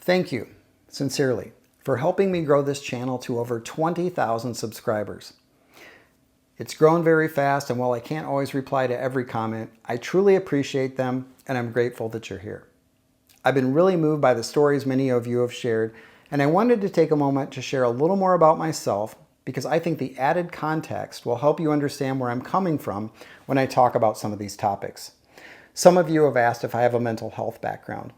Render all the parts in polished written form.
Thank you, sincerely, for helping me grow this channel to over 20,000 subscribers. It's grown very fast, and while I can't always reply to every comment, I truly appreciate them, and I'm grateful that you're here. I've been really moved by the stories many of you have shared, and I wanted to take a moment to share a little more about myself because I think the added context will help you understand where I'm coming from when I talk about some of these topics. Some of you have asked if I have a mental health background.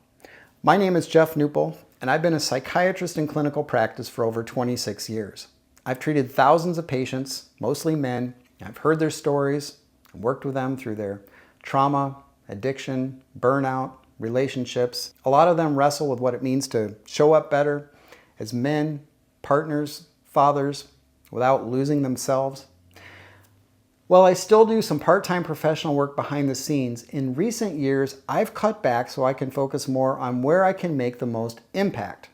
My name is Jeff Nupel, and I've been a psychiatrist in clinical practice for over 26 years. I've treated thousands of patients, mostly men. I've heard their stories and worked with them through their trauma, addiction, burnout, relationships. A lot of them wrestle with what it means to show up better as men, partners, fathers, without losing themselves. While I still do some part-time professional work behind the scenes, in recent years, I've cut back so I can focus more on where I can make the most impact.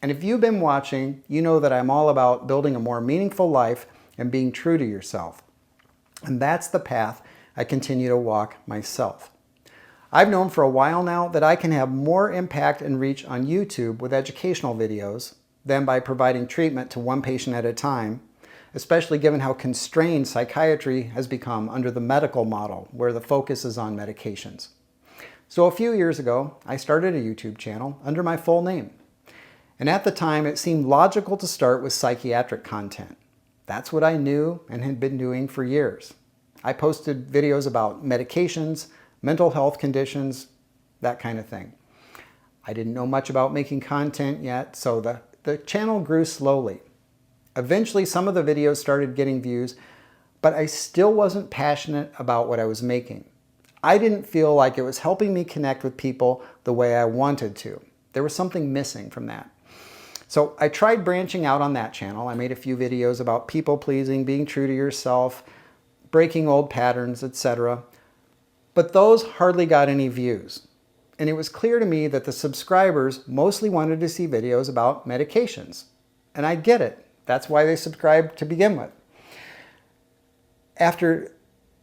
And if you've been watching, you know that I'm all about building a more meaningful life and being true to yourself. And that's the path I continue to walk myself. I've known for a while now that I can have more impact and reach on YouTube with educational videos than by providing treatment to one patient at a time, especially given how constrained psychiatry has become under the medical model, where the focus is on medications. So a few years ago, I started a YouTube channel under my full name. And at the time, it seemed logical to start with psychiatric content. That's what I knew and had been doing for years. I posted videos about medications, mental health conditions, that kind of thing. I didn't know much about making content yet, so the channel grew slowly. Eventually, some of the videos started getting views, but I still wasn't passionate about what I was making. I didn't feel like it was helping me connect with people the way I wanted to. There was something missing from that. So I tried branching out on that channel. I made a few videos about people pleasing, being true to yourself, breaking old patterns, etc. But those hardly got any views. And it was clear to me that the subscribers mostly wanted to see videos about medications. And I get it. That's why they subscribed to begin with. After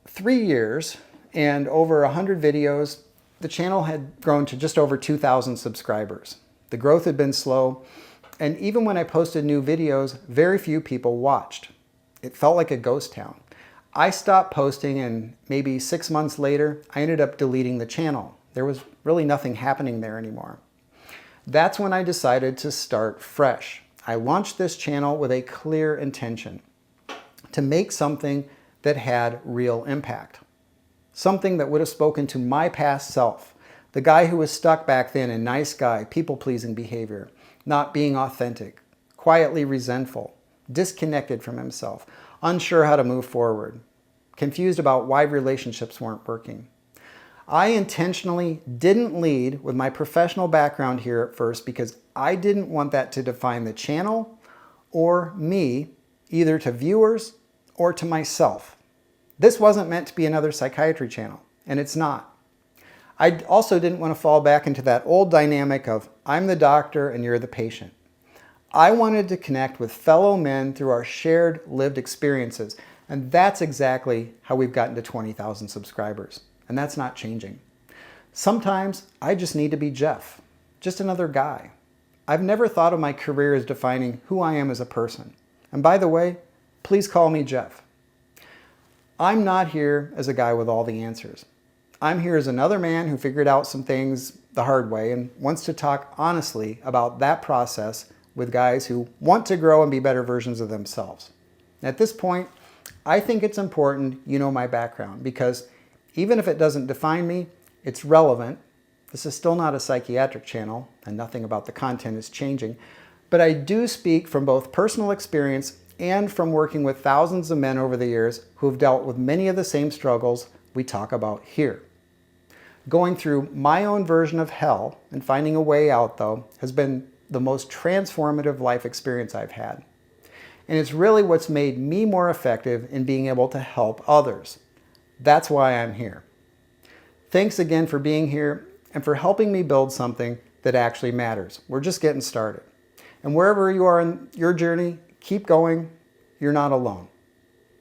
3 years and over 100 videos, the channel had grown to just over 2,000 subscribers. The growth had been slow, and even when I posted new videos, very few people watched. It felt like a ghost town. I stopped posting, and maybe 6 months later, I ended up deleting the channel. There was really nothing happening there anymore. That's when I decided to start fresh. I launched this channel with a clear intention to make something that had real impact. Something that would have spoken to my past self, the guy who was stuck back then in nice guy, people-pleasing behavior, not being authentic, quietly resentful, disconnected from himself, unsure how to move forward, confused about why relationships weren't working. I intentionally didn't lead with my professional background here at first because I didn't want that to define the channel or me, either to viewers or to myself. This wasn't meant to be another psychiatry channel, and it's not. I also didn't want to fall back into that old dynamic of I'm the doctor and you're the patient. I wanted to connect with fellow men through our shared lived experiences, and that's exactly how we've gotten to 20,000 subscribers. And that's not changing. Sometimes I just need to be Jeff, just another guy. I've never thought of my career as defining who I am as a person. And by the way, please call me Jeff. I'm not here as a guy with all the answers. I'm here as another man who figured out some things the hard way and wants to talk honestly about that process with guys who want to grow and be better versions of themselves. At this point, I think it's important you know my background because even if it doesn't define me, it's relevant. This is still not a psychiatric channel, and nothing about the content is changing. But I do speak from both personal experience and from working with thousands of men over the years who have dealt with many of the same struggles we talk about here. Going through my own version of hell and finding a way out, though, has been the most transformative life experience I've had. And it's really what's made me more effective in being able to help others. That's why I'm here. Thanks again for being here and for helping me build something that actually matters. We're just getting started. And wherever you are in your journey, keep going. You're not alone.